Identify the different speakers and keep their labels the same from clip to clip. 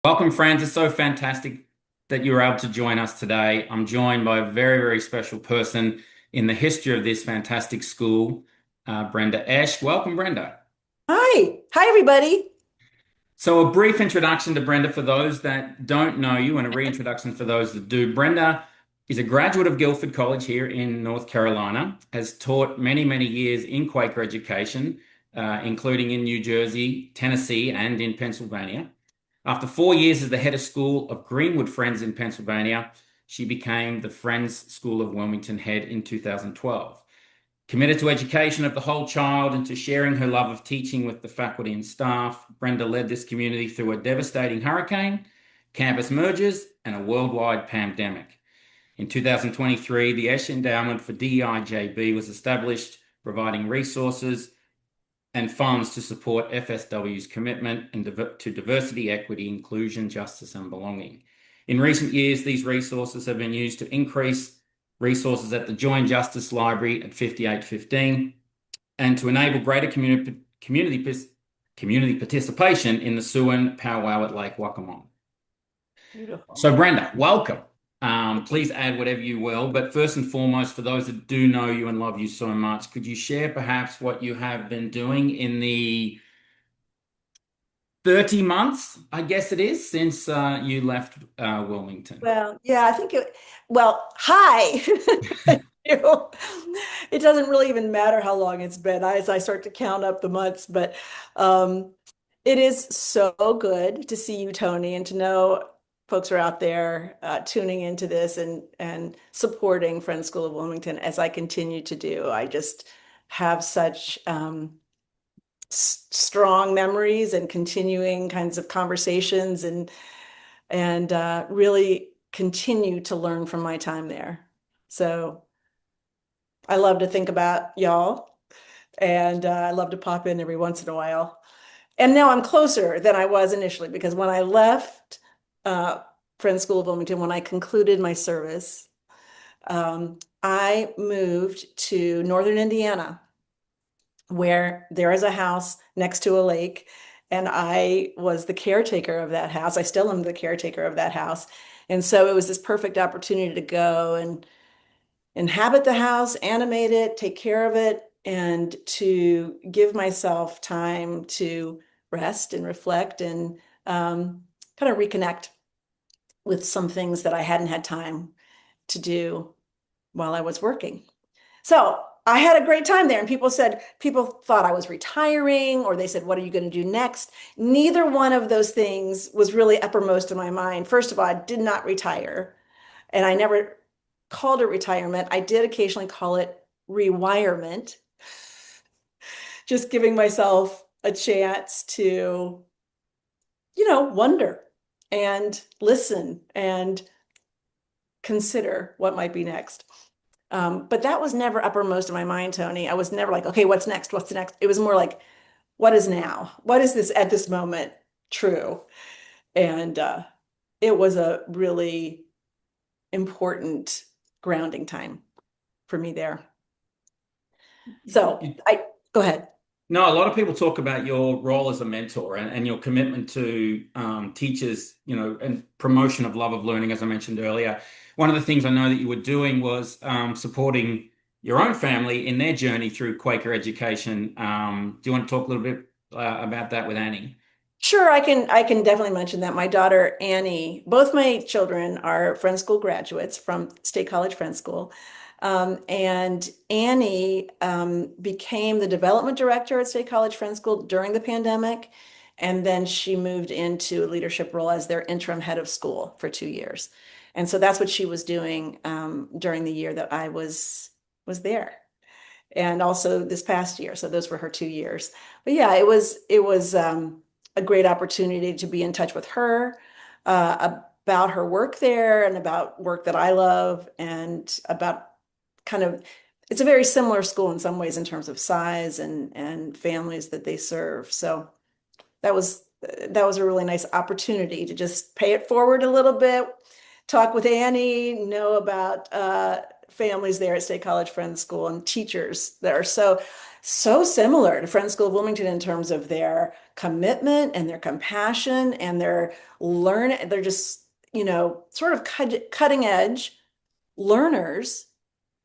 Speaker 1: Welcome, friends. It's so fantastic that you're able to join us today. I'm joined by a very, very special person in the history of this fantastic school, Brenda Esch. Welcome, Brenda.
Speaker 2: Hi, everybody.
Speaker 1: So, a brief introduction to Brenda for those that don't know you, and a reintroduction for those that do. Brenda is a graduate of Guilford College here in North Carolina, has taught many, many years in Quaker education, including in New Jersey, Tennessee, and in Pennsylvania. After 4 years as the head of school of Greenwood Friends in Pennsylvania, she became the Friends School of Wilmington head in 2012. Committed to education of the whole child and to sharing her love of teaching with the faculty and staff, Brenda led this community through a devastating hurricane, campus mergers, and a worldwide pandemic. In 2023, the Esch Endowment for DEIJB was established, providing resources and funds to support FSW's commitment to diversity, equity, inclusion, justice, and belonging. In recent years, these resources have been used to increase resources at the Joint Justice Library at 5815 and to enable greater community participation in the Siouan powwow at Lake Waccamaw.
Speaker 2: Beautiful.
Speaker 1: So, Brenda, welcome. Please add whatever you will. But first and foremost, for those that do know you and love you so much, could you share perhaps what you have been doing in the 30 months, I guess it is, since you left Wilmington?
Speaker 2: Well, yeah, I think hi. You. It doesn't really even matter how long it's been as I start to count up the months, but um, it is so good to see you, Tony, and to know folks are out there tuning into this and supporting Friends School of Wilmington as I continue to do. I just have such strong memories and continuing kinds of conversations and really continue to learn from my time there. So I love to think about y'all, and I love to pop in every once in a while. And now I'm closer than I was initially because when I left Friends School of Wilmington, when I concluded my service, I moved to Northern Indiana, where there is a house next to a lake. And I was the caretaker of that house. I still am the caretaker of that house. And so it was this perfect opportunity to go and inhabit the house, animate it, take care of it, and to give myself time to rest and reflect and kind of reconnect with some things that I hadn't had time to do while I was working. So I had a great time there, and people thought I was retiring, or they said, "What are you going to do next?" Neither one of those things was really uppermost in my mind. First of all, I did not retire, and I never called it retirement. I did occasionally call it rewirement, just giving myself a chance to, wonder and listen and consider what might be next. But that was never uppermost in my mind, Tony. I was never like, okay, what's next? What's the next? It was more like, what is now? What is this at this moment true? And it was a really important grounding time for me there. So I go ahead.
Speaker 1: No, a lot of people talk about your role as a mentor and your commitment to teachers, and promotion of love of learning, as I mentioned earlier. One of the things I know that you were doing was supporting your own family in their journey through Quaker education. Do you want to talk a little bit about that with Annie?
Speaker 2: Sure, I can definitely mention that my daughter Annie, both my children are Friends School graduates from State College Friends School. And Annie became the development director at State College Friends School during the pandemic. And then she moved into a leadership role as their interim head of school for 2 years. And so that's what she was doing during the year that I was there. And also this past year. So those were her 2 years. But yeah, it was a great opportunity to be in touch with her about her work there and about work that I love and about kind of it's a very similar school in some ways in terms of size and families that they serve. So that was a really nice opportunity to just pay it forward a little bit, talk with Annie, know about families there at State College Friends School and teachers that are so similar to Friends School of Wilmington in terms of their commitment and their compassion and their learn. They're just, sort of cutting edge learners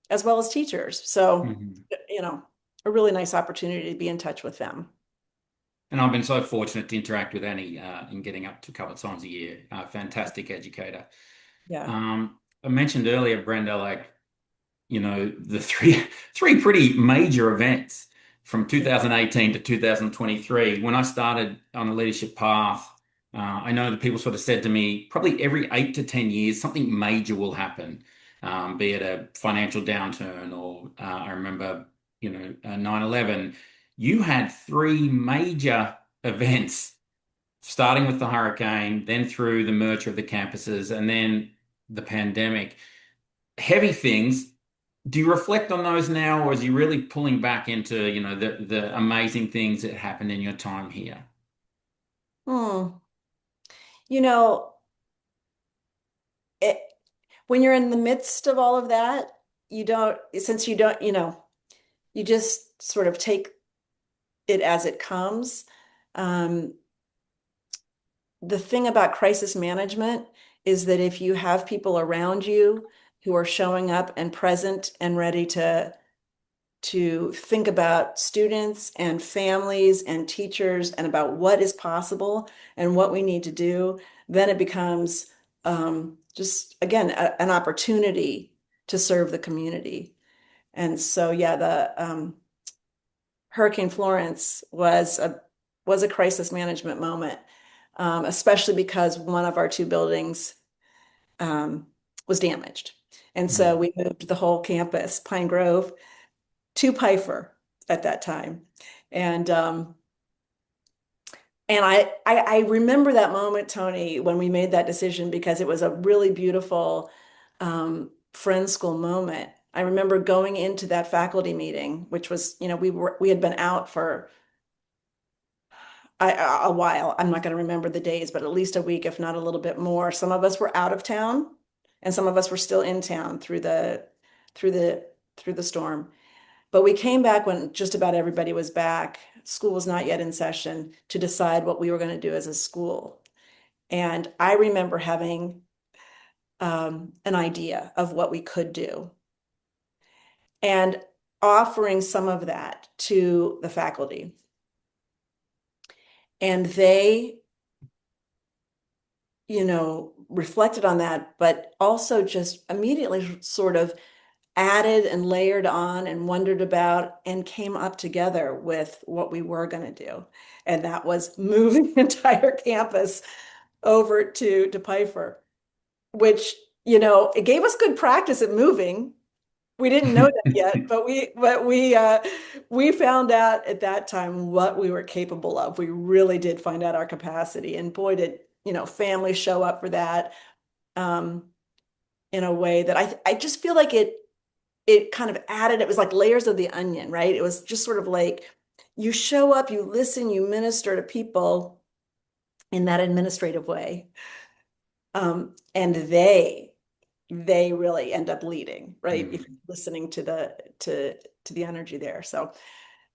Speaker 2: as well as teachers. So,
Speaker 1: Mhm.
Speaker 2: you know, a really nice opportunity to be in touch with them.
Speaker 1: And I've been so fortunate to interact with Annie in getting up to a couple of times a year. Fantastic educator.
Speaker 2: Yeah.
Speaker 1: I mentioned earlier, Brenda, like, the three pretty major events from 2018 to 2023. When I started on the leadership path, I know that people sort of said to me, probably every 8 to 10 years, something major will happen, be it a financial downturn or I remember, 9/11. You had three major events, starting with the hurricane, then through the merger of the campuses, and then the pandemic. Heavy things. Do you reflect on those now, or is you really pulling back into, the amazing things that happened in your time here?
Speaker 2: Hmm. You know, it, when you're in the midst of all of that, since you don't, you just sort of take it as it comes. Um, the thing about crisis management is that if you have people around you who are showing up and present and ready to think about students and families and teachers and about what is possible and what we need to do, then it becomes just again an opportunity to serve the community. And so, yeah, the Hurricane Florence was a crisis management moment, especially because one of our two buildings um, was damaged. And so
Speaker 1: Mm.
Speaker 2: we moved the whole campus, Pine Grove, to Pifer at that time. And I remember that moment, Tony, when we made that decision because it was a really beautiful friend school moment. I remember going into that faculty meeting, which was, we had been out for a while. I'm not going to remember the days, but at least a week, if not a little bit more. Some of us were out of town, and some of us were still in town through the through the storm. But we came back when just about everybody was back. School was not yet in session to decide what we were going to do as a school. And I remember having an idea of what we could do and offering some of that to the faculty. And they, reflected on that, but also just immediately sort of added and layered on and wondered about and came up together with what we were going to do. And that was move the entire campus over to Piper, which, it gave us good practice at moving. We didn't know that yet, but we found out at that time what we were capable of. We really did find out our capacity. And boy, did, families show up for that um, in a way that I just feel like it kind of added, it was like layers of the onion, right? It was just sort of like you show up, you listen, you minister to people in that administrative way. And they really end up leading, right? If you're
Speaker 1: Mm.
Speaker 2: listening to the energy there. So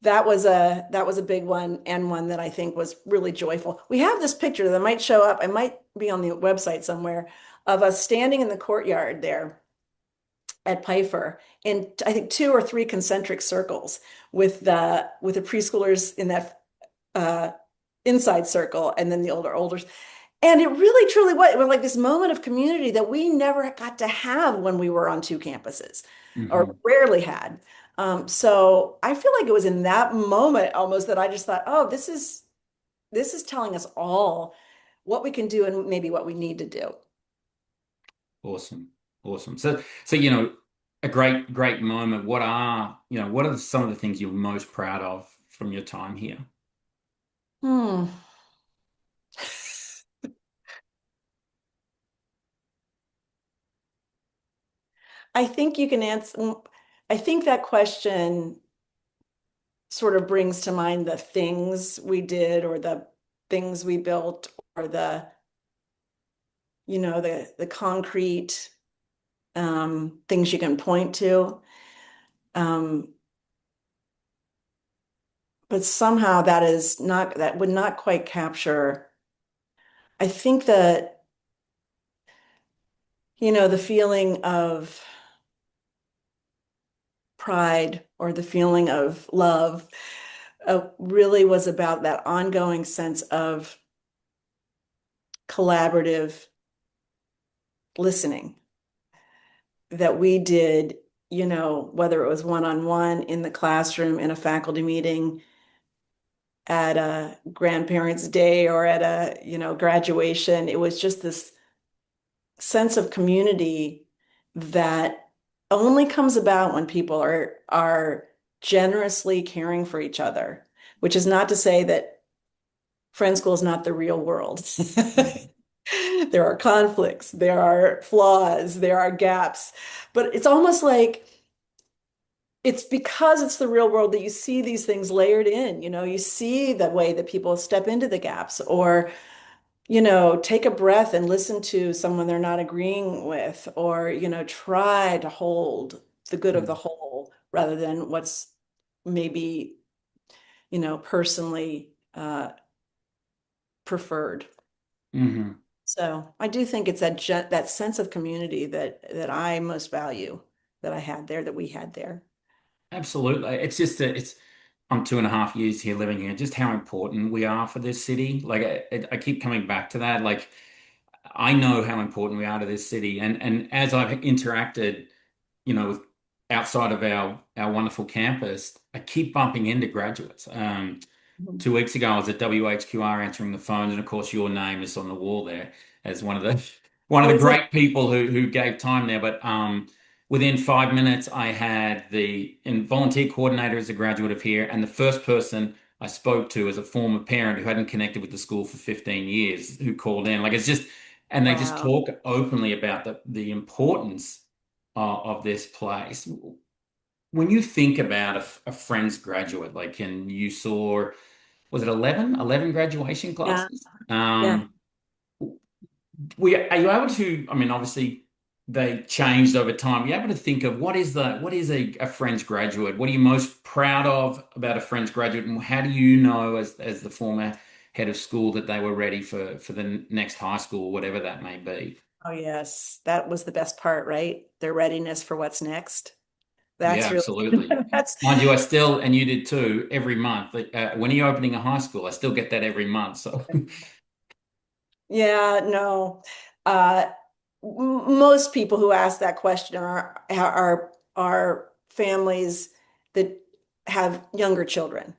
Speaker 2: that was a big one and one that I think was really joyful. We have this picture that might show up, it might be on the website somewhere, of us standing in the courtyard there at Piper in I think two or three concentric circles with the preschoolers in that uh, inside circle and then the olders. And it really truly was like this moment of community that we never got to have when we were on two campuses or
Speaker 1: Hmm.
Speaker 2: rarely had. So I feel like it was in that moment almost that I just thought, oh, this is telling us all what we can do and maybe what we need to do.
Speaker 1: Awesome. Awesome. So, a great moment. What are some of the things you're most proud of from your time here?
Speaker 2: Hmm. I think you can answer. I think that question sort of brings to mind the things we did or the things we built or the concrete. things you can point to. Um, but somehow that would not quite capture. I think that, the feeling of pride or the feeling of love really was about that ongoing sense of collaborative listening that we did, whether it was one-on-one in the classroom, in a faculty meeting, at a grandparents' day, or at a, graduation. It was just this sense of community that only comes about when people are generously caring for each other, which is not to say that friend school is not the real world. There are conflicts, there are flaws, there are gaps, but it's almost like it's because it's the real world that you see these things layered in. You see the way that people step into the gaps, or take a breath and listen to someone they're not agreeing with, or, try to hold the good of the whole rather than what's maybe, personally preferred.
Speaker 1: Mm-hmm.
Speaker 2: So I do think it's that sense of community that I most value, that I had there, that we had there.
Speaker 1: Absolutely. It's just that I'm 2.5 years here living here, just how important we are for this city. Like I keep coming back to that. Like I know how important we are to this city. And as I've interacted, with outside of our wonderful campus, I keep bumping into graduates.
Speaker 2: Mhm.
Speaker 1: 2 weeks ago, I was at WHQR answering the phones, and of course, your name is on the wall there as one of the
Speaker 2: Oh, is it?
Speaker 1: great people who gave time there. But within 5 minutes, I had the volunteer coordinator as a graduate of here, and the first person I spoke to as a former parent who hadn't connected with the school for 15 years, who called in. Like it's just, and they just
Speaker 2: Wow.
Speaker 1: talk openly about the importance of this place. When you think about a friend's graduate, like, and you saw, was it 11 graduation
Speaker 2: Yeah.
Speaker 1: classes?
Speaker 2: Yeah.
Speaker 1: Are you able to, I mean, obviously they changed over time. Are you able to think of what is a friend's graduate? What are you most proud of about a friend's graduate? And how do you know as the former head of school that they were ready for the next high school, whatever that may be?
Speaker 2: Oh, yes. That was the best part, right? Their readiness for what's next.
Speaker 1: Yeah,
Speaker 2: That's really,
Speaker 1: absolutely.
Speaker 2: that's,
Speaker 1: Mind you, I still, and you did too, every month. When are you opening a high school? I still get that every month. So,
Speaker 2: yeah, no. Uh, Most people who ask that question are families that have younger children,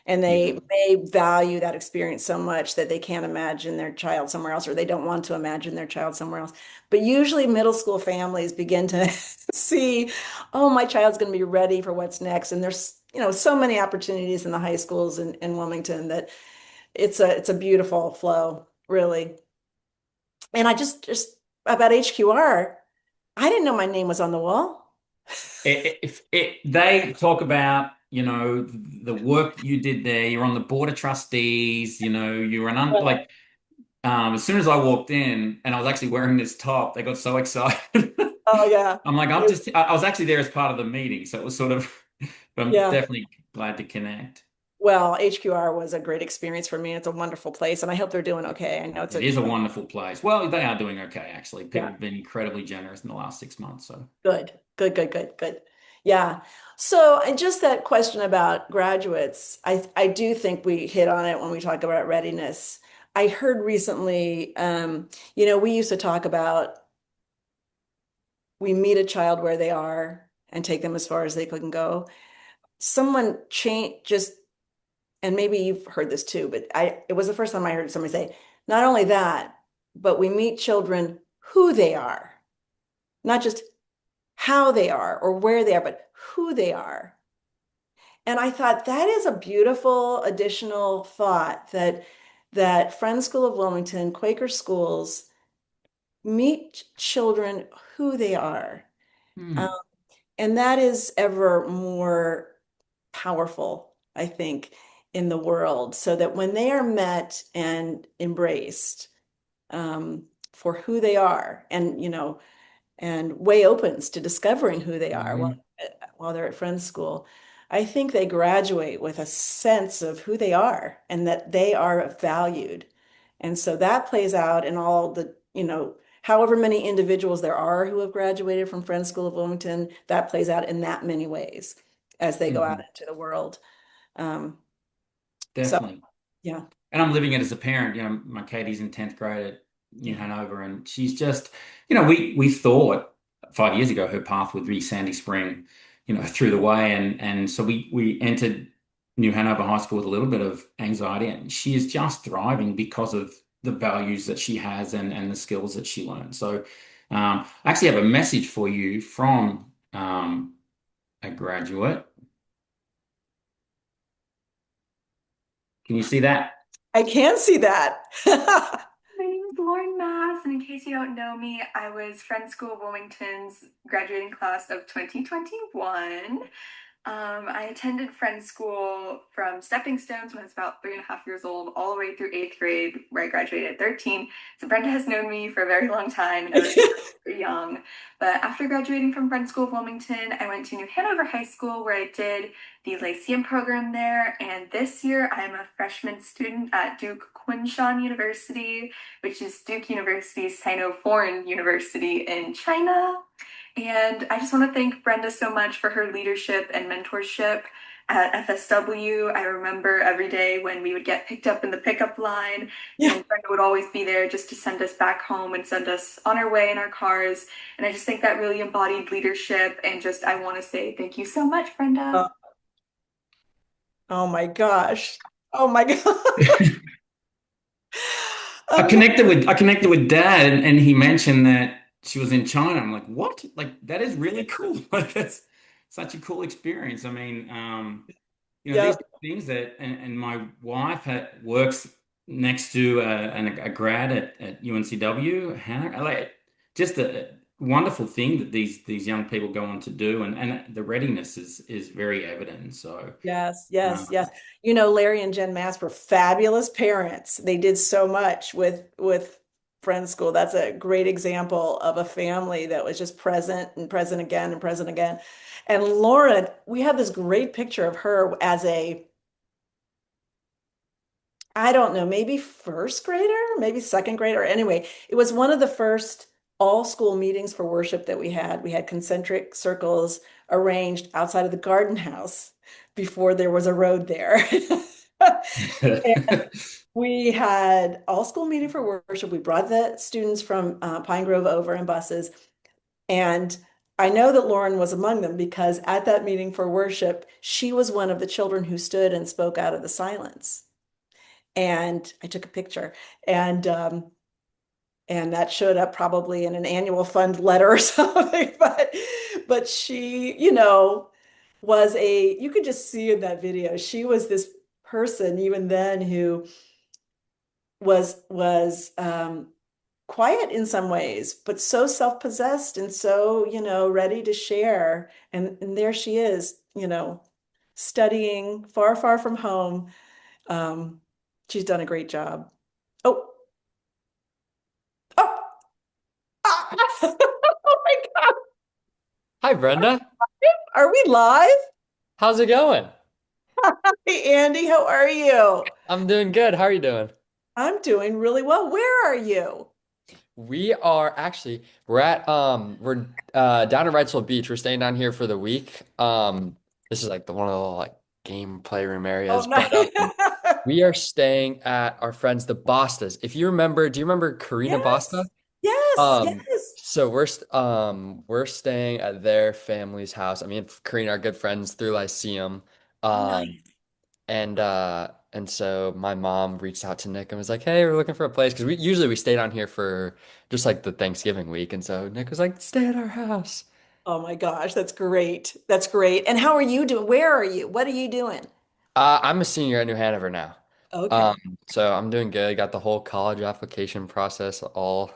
Speaker 2: and
Speaker 1: yeah.
Speaker 2: they may value that experience so much that they can't imagine their child somewhere else, or they don't want to imagine their child somewhere else. But usually middle school families begin to see, oh, my child's going to be ready for what's next. And there's, so many opportunities in the high schools in Wilmington that it's a beautiful flow, really. And I just about HQR, I didn't know my name was on the wall.
Speaker 1: They talk about, the work you did there, you're on the board of trustees, you're like, as soon as I walked in and I was actually wearing this top, they got so excited.
Speaker 2: Oh yeah.
Speaker 1: I'm like,
Speaker 2: You,
Speaker 1: I was actually there as part of the meeting. So it was sort of, but I'm
Speaker 2: yeah.
Speaker 1: definitely glad to connect.
Speaker 2: Well, HQR was a great experience for me. It's a wonderful place, and I hope they're doing okay. I know it's
Speaker 1: It is a wonderful place. Well, they are doing okay, actually. People
Speaker 2: yeah,
Speaker 1: have been incredibly generous in the last 6 months. So,
Speaker 2: good, good, good, good, good. Yeah. So, and just that question about graduates, I do think we hit on it when we talk about readiness. I heard recently, we used to talk about we meet a child where they are and take them as far as they can go. Someone change just, and maybe you've heard this too, but it was the first time I heard somebody say, not only that, but we meet children who they are, not just how they are or where they are, but who they are. And I thought that is a beautiful additional thought that Friends School of Wilmington, Quaker schools meet children who they are. Um,
Speaker 1: hmm.
Speaker 2: and that is ever more powerful, I think, in the world, so that when they are met and embraced for who they are, and and way opens to discovering who they are
Speaker 1: Hmm.
Speaker 2: while they're at friends school. I think they graduate with a sense of who they are and that they are valued. And so that plays out in all the, however many individuals there are who have graduated from Friends School of Wilmington, that plays out in that many ways as they go out
Speaker 1: Hmm.
Speaker 2: into the world. Um, so
Speaker 1: Definitely.
Speaker 2: yeah.
Speaker 1: And I'm living it as a parent. My Katie's in 10th grade at New
Speaker 2: Yeah.
Speaker 1: Hanover, and she's just, we thought 5 years ago her path would be Sandy Spring, through the way, and so we entered New Hanover High School with a little bit of anxiety, and she is just thriving because of the values that she has and the skills that she learned. So, I actually have a message for you from a graduate. Can you see that?
Speaker 2: I can see that.
Speaker 3: My name is Lauren Mass, and in case you don't know me, I was Friends School of Wilmington's graduating class of 2021. I attended Friends School from stepping stones when I was about 3.5 years old, all the way through eighth grade, where I graduated at 13. So Brenda has known me for a very long time, and I was super young. But after graduating from Friends School of Wilmington, I went to New Hanover High School, where I did the Lyceum program there. And this year, I'm a freshman student at Duke Kunshan University, which is Duke University's Sino-Foreign University in China. And I just want to thank Brenda so much for her leadership and mentorship at FSW. I remember every day when we would get picked up in the pickup line,
Speaker 2: Yeah.
Speaker 3: and Brenda would always be there just to send us back home and send us on our way in our cars. And I just think that really embodied leadership. And just, I want to say thank you so much, Brenda.
Speaker 2: Oh, oh my gosh. Oh my God. Um,
Speaker 1: I connected with Dad, and he mentioned that she was in China. I'm like, what? Like that is really cool. Like that's such a cool experience. I mean, these
Speaker 2: yep.
Speaker 1: things that, and my wife works next to a grad at UNCW, Hannah. Like just a wonderful thing that these young people go on to do, and the readiness is very evident. So,
Speaker 2: Yes, yes, yes.
Speaker 1: um,
Speaker 2: Larry and Jen Mass were fabulous parents. They did so much with Friends School. That's a great example of a family that was just present and present again and present again. And Lauren, we have this great picture of her as I don't know, maybe first grader, maybe second grader. Anyway, it was one of the first all school meetings for worship that we had. We had concentric circles arranged outside of the garden house before there was a road there. And we had all school meeting for worship. We brought the students from Pine Grove over in buses. And I know that Lauren was among them because at that meeting for worship, she was one of the children who stood and spoke out of the silence. And I took a picture, and and that showed up probably in an annual fund letter or something. But she, was you could just see in that video, she was this person even then who was quiet in some ways, but so self-possessed and so, ready to share. And there she is, studying far, far from home. Um, she's done a great job. Oh, oh, ah. Oh my God.
Speaker 4: Hi, Brenda.
Speaker 2: Are we live?
Speaker 4: How's it going?
Speaker 2: Hey, Andy, how are you?
Speaker 4: I'm doing good. How are you doing?
Speaker 2: I'm doing really well. Where are you?
Speaker 4: We are actually we're down at Wrightsville Beach. We're staying down here for the week. This is like the one of the like game playroom
Speaker 2: Oh,
Speaker 4: areas, but
Speaker 2: nice.
Speaker 4: we are staying at our friends the Bastas. If you remember, do you remember Karina Basta?
Speaker 2: Yes, yes, yes.
Speaker 4: So we're staying at their family's house. I mean, Karina are good friends through Lyceum.
Speaker 2: Oh,
Speaker 4: Um,
Speaker 2: nice.
Speaker 4: and so my mom reached out to Nick and was like, "Hey, we're looking for a place because we stay down here for just like the Thanksgiving week." And so Nick was like, "Stay at our house."
Speaker 2: Oh my gosh, that's great. That's great. And how are you doing? Where are you? What are you doing?
Speaker 4: I'm a senior at New Hanover now. Um,
Speaker 2: Okay.
Speaker 4: so I'm doing good. Got the whole college application process all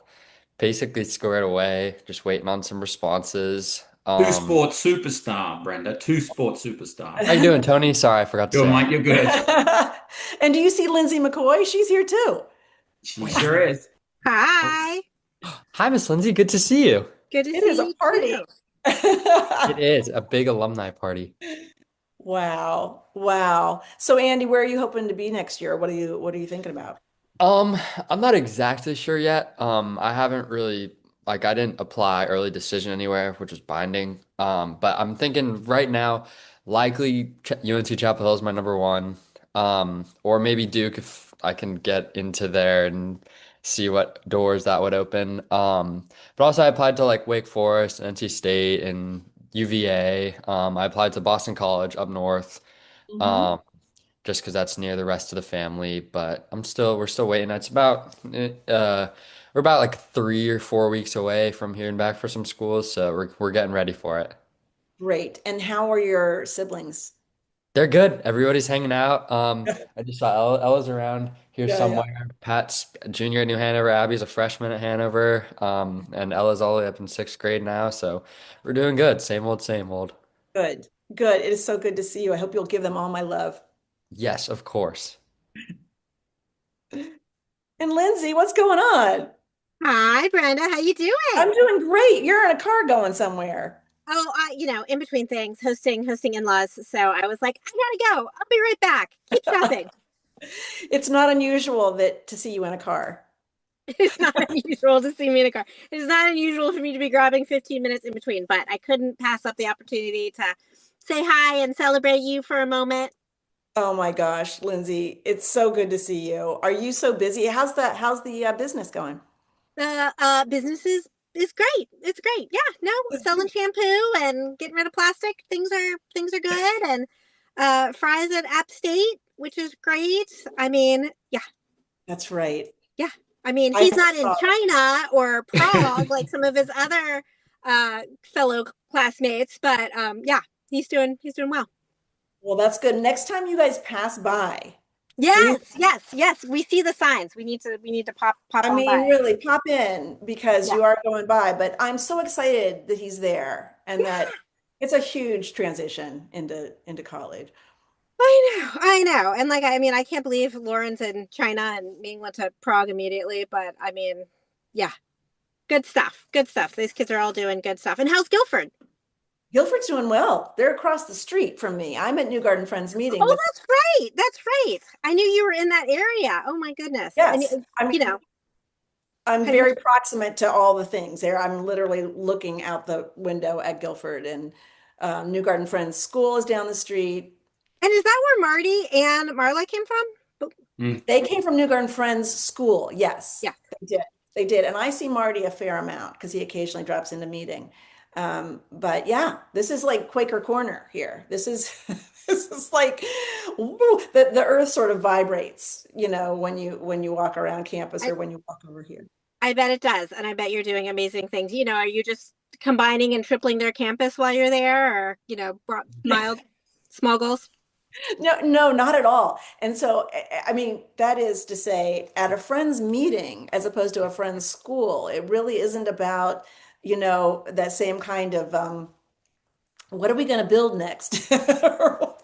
Speaker 4: basically squared away. Just waiting on some responses.
Speaker 1: two sport superstar, Brenda. Two sport superstar.
Speaker 4: How you doing, Tony? Sorry, I forgot to
Speaker 1: Yo,
Speaker 4: say hi.
Speaker 1: mate, you're good.
Speaker 2: And do you see Lindsay McCoy? She's here too.
Speaker 1: She sure is.
Speaker 5: Hi.
Speaker 4: Hi, Miss Lindsay. Good to see you.
Speaker 5: Good to
Speaker 2: It is
Speaker 5: see
Speaker 2: a
Speaker 5: you
Speaker 2: party.
Speaker 5: too.
Speaker 4: It is a big alumni party.
Speaker 2: Wow. Wow. So Andy, where are you hoping to be next year? What are you thinking about?
Speaker 4: Um, I'm not exactly sure yet. I haven't really like I didn't apply early decision anywhere, which was binding. But I'm thinking right now, likely UNC Chapel Hill is my number one. Or maybe Duke if I can get into there and see what doors that would open. But also I applied to like Wake Forest, NC State, and UVA. I applied to Boston College up north.
Speaker 2: Hmm.
Speaker 4: Um, just because that's near the rest of the family. But we're still waiting. We're about like 3 or 4 weeks away from hearing back for some schools, so we're getting ready for it.
Speaker 2: Great. And how are your siblings?
Speaker 4: They're good. Everybody's hanging out. I just saw Ella's around here
Speaker 2: Yeah, yeah.
Speaker 4: somewhere. Pat's a junior at New Hanover. Abby's a freshman at Hanover. And Ella's all the way up in sixth grade now. So we're doing good. Same old, same old.
Speaker 2: Good. Good. It is so good to see you. I hope you'll give them all my love.
Speaker 4: Yes, of course.
Speaker 2: And Lindsay, what's going on?
Speaker 5: Hi, Brenda. How you
Speaker 2: I'm
Speaker 5: doing?
Speaker 2: doing great. You're in a car going somewhere.
Speaker 5: Oh, in between things, hosting in-laws. So I was like, I gotta go. I'll be right back. Keep shopping.
Speaker 2: It's not unusual that to see you in a car.
Speaker 5: It's not unusual to see me in a car. It's not unusual for me to be grabbing 15 minutes in between, but I couldn't pass up the opportunity to say hi and celebrate you for a moment.
Speaker 2: Oh my gosh, Lindsay, it's so good to see you. Are you so busy? How's the business going?
Speaker 5: The business is great. It's great. Yeah, no, selling shampoo and getting rid of plastic. Things are good, and fries at App State, which is great. I mean, yeah,
Speaker 2: That's right.
Speaker 5: yeah. I mean,
Speaker 2: I
Speaker 5: he's not in
Speaker 2: saw.
Speaker 5: China or Prague like some of his other fellow classmates, but yeah, he's doing well.
Speaker 2: Well, that's good. Next time you guys pass by, please.
Speaker 5: Yes, yes, yes. We see the signs. We need to pop
Speaker 2: I
Speaker 5: on
Speaker 2: mean,
Speaker 5: by.
Speaker 2: really pop in because
Speaker 5: Yeah.
Speaker 2: you are going by. But I'm so excited that he's there and that it's a huge transition into college.
Speaker 5: I know. And like, I mean, I can't believe Lauren's in China and me went to Prague immediately, but I mean, yeah, good stuff. Good stuff. These kids are all doing good stuff. And how's Guilford?
Speaker 2: Guilford's doing well. They're across the street from me. I'm at New Garden Friends meeting,
Speaker 5: Oh,
Speaker 2: but
Speaker 5: that's right. That's right. I knew you were in that area. Oh my goodness. And
Speaker 2: yes,
Speaker 5: you know,
Speaker 2: I'm
Speaker 5: have you,
Speaker 2: very proximate to all the things there. I'm literally looking out the window at Guilford and New Garden Friends School is down the street.
Speaker 5: and is that where Marty and Marla came from? Oh,
Speaker 1: Mm.
Speaker 2: They came from New Garden Friends School. Yes,
Speaker 5: yeah.
Speaker 2: they did. They did. And I see Marty a fair amount because he occasionally drops into meeting. But yeah, this is like Quaker Corner here. This is this is like woo, the earth sort of vibrates, when you walk around campus
Speaker 5: I,
Speaker 2: or when you walk over here.
Speaker 5: I bet it does. And I bet you're doing amazing things. Are you just combining and tripling their campus while you're there or, mild, small goals?
Speaker 2: No, no, not at all. And so, I mean, that is to say, at a friend's meeting as opposed to a friend's school, it really isn't about, that same kind of, what are we going to build next? Or
Speaker 5: You're just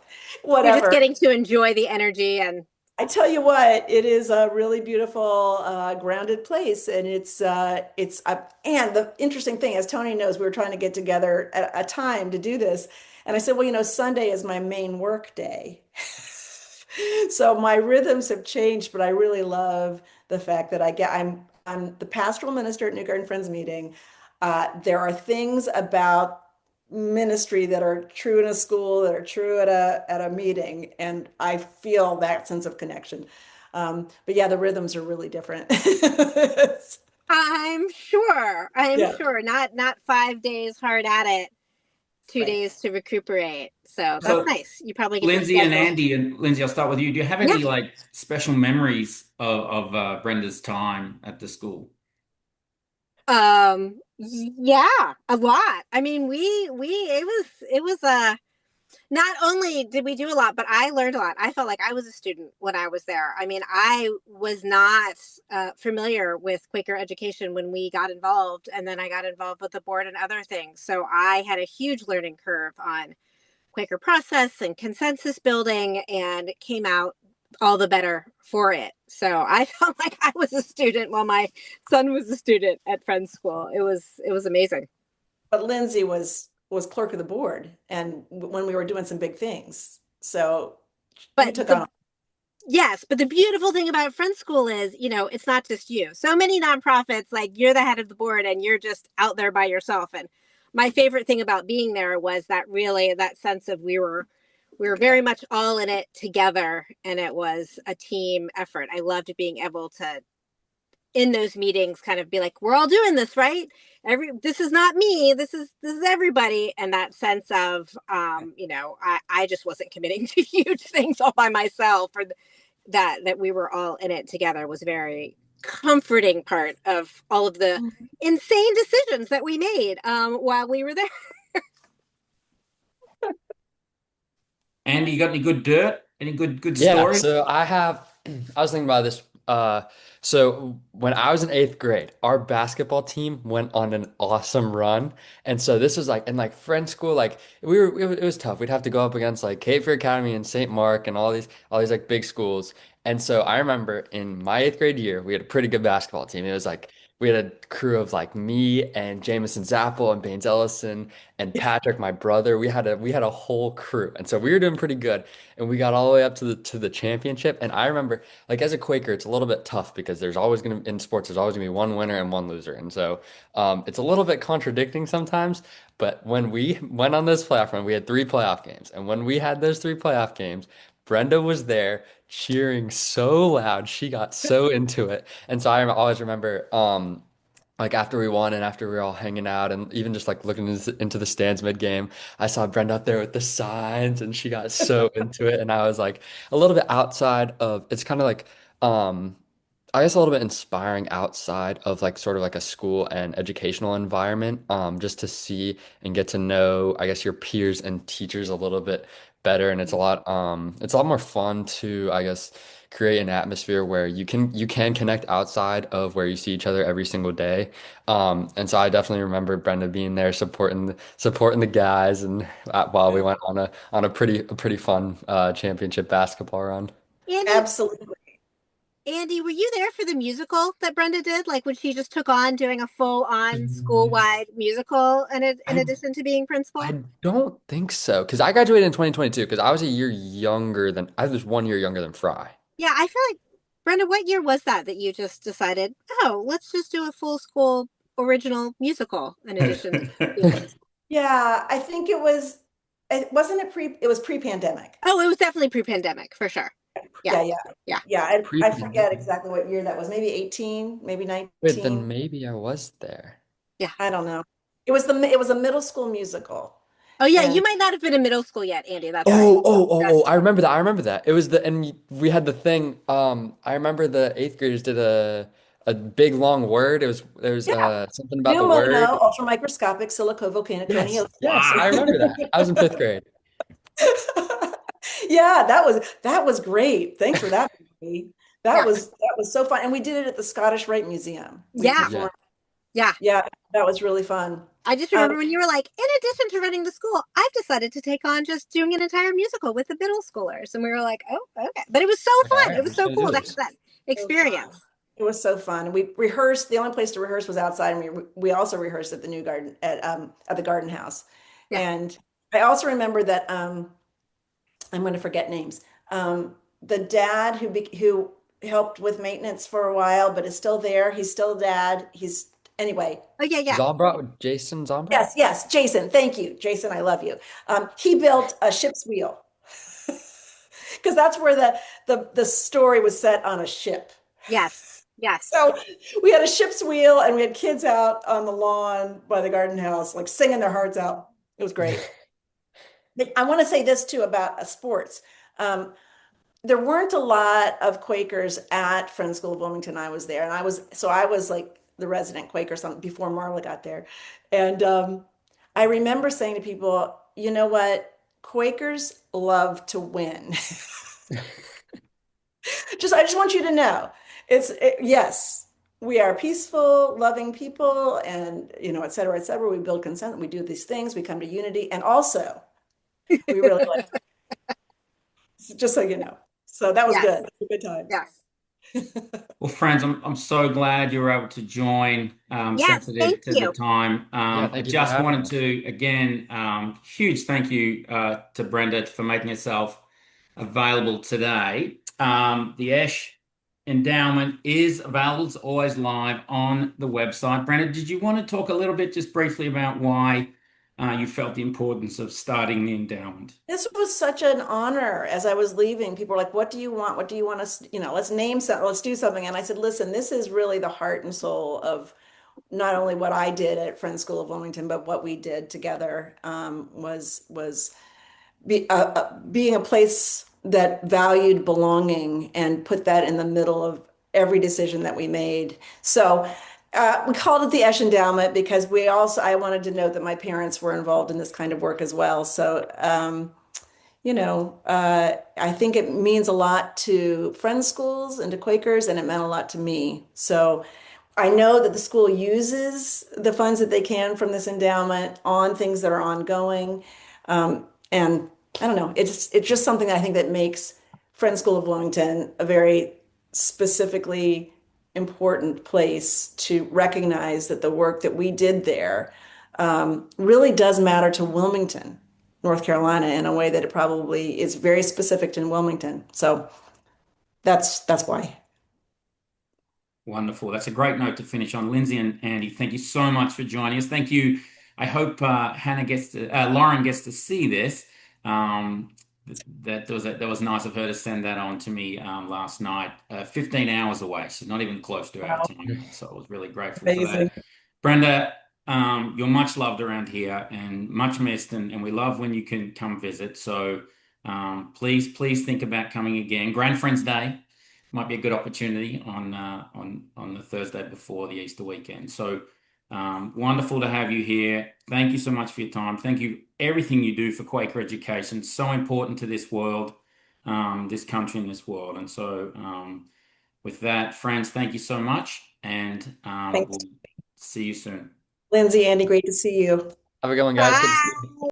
Speaker 2: whatever.
Speaker 5: getting to enjoy the energy and
Speaker 2: I tell you what, it is a really beautiful, grounded place, and and the interesting thing, as Tony knows, we were trying to get together at a time to do this, and I said, well, Sunday is my main work day, so my rhythms have changed, but I really love the fact that I'm the pastoral minister at New Garden Friends meeting. There are things about ministry that are true in a school that are true at a meeting, and I feel that sense of connection. But yeah, the rhythms are really different.
Speaker 5: I'm sure. I'm
Speaker 2: Yeah,
Speaker 5: sure. Not 5 days hard at it, two
Speaker 2: right.
Speaker 5: days to recuperate. So that's
Speaker 1: So,
Speaker 5: nice. You probably get to
Speaker 1: Lindsay and
Speaker 5: schedule.
Speaker 1: Andy, and Lindsay, I'll start with you. Do you have
Speaker 5: Yeah.
Speaker 1: any like special memories of Brenda's time at the school?
Speaker 5: Yeah, a lot. I mean, we it was not only did we do a lot, but I learned a lot. I felt like I was a student when I was there. I mean, I was not familiar with Quaker education when we got involved, and then I got involved with the board and other things. So I had a huge learning curve on Quaker process and consensus building, and it came out all the better for it. So I felt like I was a student while my son was a student at Friends School. It was amazing.
Speaker 2: but Lindsay was clerk of the board, and when we were doing some big things, so you
Speaker 5: But
Speaker 2: took
Speaker 5: the
Speaker 2: on.
Speaker 5: Yes, but the beautiful thing about Friend School is, it's not just you. So many nonprofits, like you're the head of the board and you're just out there by yourself. And my favorite thing about being there was that really that sense of we were very much all in it together, and it was a team effort. I loved being able to in those meetings kind of be like, we're all doing this, right? This is not me, this is everybody. And that sense of I just wasn't committing to huge things all by myself, or that we were all in it together was very comforting part of all of the insane decisions that we made while we were there.
Speaker 1: Andy, you got any good dirt? Any good
Speaker 4: Yeah,
Speaker 1: stories?
Speaker 4: so I have, I was thinking about this. So when I was in eighth grade, our basketball team went on an awesome run. And so this was like, in like French school, like it was tough. We'd have to go up against like Cape Fear Academy and St. Mark and all these like big schools. And so I remember in my eighth grade year, we had a pretty good basketball team. It was like, we had a crew of like me and Jamison Zappel and Baines Ellison and Patrick, my brother. We had a whole crew. And so we were doing pretty good, and we got all the way up to the championship. And I remember, like as a Quaker, it's a little bit tough because there's always gonna in sports, there's always gonna be one winner and one loser, and so it's a little bit contradicting sometimes. But when we went on this playoff run, we had three playoff games, and when we had those three playoff games, Brenda was there cheering so loud. She got so into it, and so I always remember. Like after we won and after we were all hanging out and even just like looking into the stands mid-game, I saw Brenda up there with the signs and she got so into it. And I was like a little bit outside of, it's kind of like, um, I guess a little bit inspiring outside of like sort of like a school and educational environment, just to see and get to know, I guess, your peers and teachers a little bit better. And it's a lot more fun to, I guess, create an atmosphere where you can connect outside of where you see each other every single day. And so I definitely remember Brenda being there supporting the guys, and while we
Speaker 2: Yeah,
Speaker 4: went on a pretty fun championship basketball run.
Speaker 5: Andy,
Speaker 2: absolutely.
Speaker 5: Andy, were you there for the musical that Brenda did? Like when she just took on doing a full-on school-wide musical in
Speaker 4: I
Speaker 5: addition to being principal?
Speaker 4: I don't think so, because I graduated in 2022, because I was 1 year younger than Fry.
Speaker 5: Yeah, I feel like Brenda, what year was that you just decided, oh, let's just do a full school original musical in addition to being principal?
Speaker 2: Yeah, I think it wasn't it pre, it was pre-pandemic.
Speaker 5: Oh, it was definitely pre-pandemic for sure. Yeah,
Speaker 2: Yeah, yeah,
Speaker 5: yeah.
Speaker 2: yeah. I forget
Speaker 4: Pre-pandemic.
Speaker 2: exactly what year that was. Maybe 18, maybe
Speaker 4: Wait, then
Speaker 2: 19.
Speaker 4: maybe I was there.
Speaker 5: Yeah.
Speaker 2: I don't know. It was a middle school musical.
Speaker 5: Oh yeah, you
Speaker 2: And
Speaker 5: might not have been in middle school yet, Andy. That's right.
Speaker 4: Oh, oh, oh, oh,
Speaker 5: That's
Speaker 4: I remember that. I remember that. It was we had the thing. I remember the eighth graders did a big long word. There was
Speaker 2: yeah,
Speaker 4: something about the word.
Speaker 2: pneumono, ultramicroscopic silicovolcanic.
Speaker 4: Yes, yes, I remember that. I was in fifth grade.
Speaker 2: Yeah, that was great. Thanks for that. Vicky. That
Speaker 5: yeah.
Speaker 2: was that was so fun. And we did it at the Scottish Rite Museum. We
Speaker 5: Yeah.
Speaker 4: Yeah.
Speaker 2: performed.
Speaker 5: Yeah.
Speaker 2: Yeah, that was really fun.
Speaker 5: I just
Speaker 2: Um,
Speaker 5: remember when you were like, in addition to running the school, I've decided to take on just doing an entire musical with the middle schoolers. And we were like, oh, okay. But it was so
Speaker 4: All
Speaker 5: fun.
Speaker 4: right,
Speaker 5: It
Speaker 4: I'm
Speaker 5: was
Speaker 4: just
Speaker 5: so
Speaker 4: gonna do
Speaker 5: cool to have
Speaker 4: this.
Speaker 5: that
Speaker 2: so fun.
Speaker 5: experience.
Speaker 2: It was so fun. We rehearsed. The only place to rehearse was outside, and we also rehearsed at the new garden at the garden house.
Speaker 5: Yeah.
Speaker 2: And I also remember that I'm going to forget names. The dad who helped with maintenance for a while, but is still there. He's still dad. He's anyway.
Speaker 5: Oh, yeah, yeah.
Speaker 4: Jason Zombra?
Speaker 2: Yes, yes, Jason. Thank you, Jason. I love you. He built a ship's wheel because that's where the story was set on a ship.
Speaker 5: Yes. Yes.
Speaker 2: So we had a ship's wheel, and we had kids out on the lawn by the garden house, like singing their hearts out. It was great. But I want to say this too about sports. Um, there weren't a lot of Quakers at Friends School of Wilmington. I was there, and I was like the resident Quaker something before Marla got there, and I remember saying to people, you know what, Quakers love to win. I just want you to know, yes, we are peaceful, loving people, and et cetera, et cetera. We build consent, we do these things, we come to unity, and also we really like, just so you know. So that was
Speaker 5: Yes.
Speaker 2: good. Good times.
Speaker 5: Yes.
Speaker 1: Well, friends, I'm so glad you were able to join,
Speaker 5: Yes, thank
Speaker 1: sensitive to the
Speaker 5: you.
Speaker 1: time.
Speaker 4: Yeah,
Speaker 1: I
Speaker 4: thank you for
Speaker 1: just
Speaker 4: having
Speaker 1: wanted
Speaker 4: us.
Speaker 1: to, again, huge thank you to Brenda for making herself available today. The Esch Endowment is available. It's always live on the website. Brenda, did you want to talk a little bit just briefly about why you felt the importance of starting the endowment?
Speaker 2: This was such an honor. As I was leaving, people were like, "What do you want? What do you want us, let's name something, let's do something." And I said, "Listen, this is really the heart and soul of not only what I did at Friends School of Wilmington, but what we did together being a place that valued belonging and put that in the middle of every decision that we made. So we called it the Esch Endowment because I wanted to note that my parents were involved in this kind of work as well. So, I think it means a lot to Friends schools and to Quakers, and it meant a lot to me. So I know that the school uses the funds that they can from this endowment on things that are ongoing. And I don't know, it's just something I think that makes Friends School of Wilmington a very specifically important place to recognize that the work that we did there really does matter to Wilmington, North Carolina, in a way that it probably is very specific to Wilmington. So that's why.
Speaker 1: Wonderful. That's a great note to finish on. Lindsay and Andy, thank you so much for joining us. Thank you. I hope Lauren gets to see this. Um, that was nice of her to send that on to me last night. 15 hours away. She's not even close to our
Speaker 2: Wow,
Speaker 1: time, so I was really grateful for
Speaker 2: amazing.
Speaker 1: that. Brenda, you're much loved around here and much missed, and we love when you can come visit. So please think about coming again. Grand Friends Day might be a good opportunity on the Thursday before the Easter weekend. So wonderful to have you here. Thank you so much for your time. Thank you everything you do for Quaker education. So important to this world, this country, and this world. And so with that, friends, thank you so much, and
Speaker 2: Thanks,
Speaker 1: we'll see you soon.
Speaker 2: Lindsay, Andy, great to see you.
Speaker 4: Have a good one, guys. Good to see
Speaker 5: Bye.
Speaker 4: you.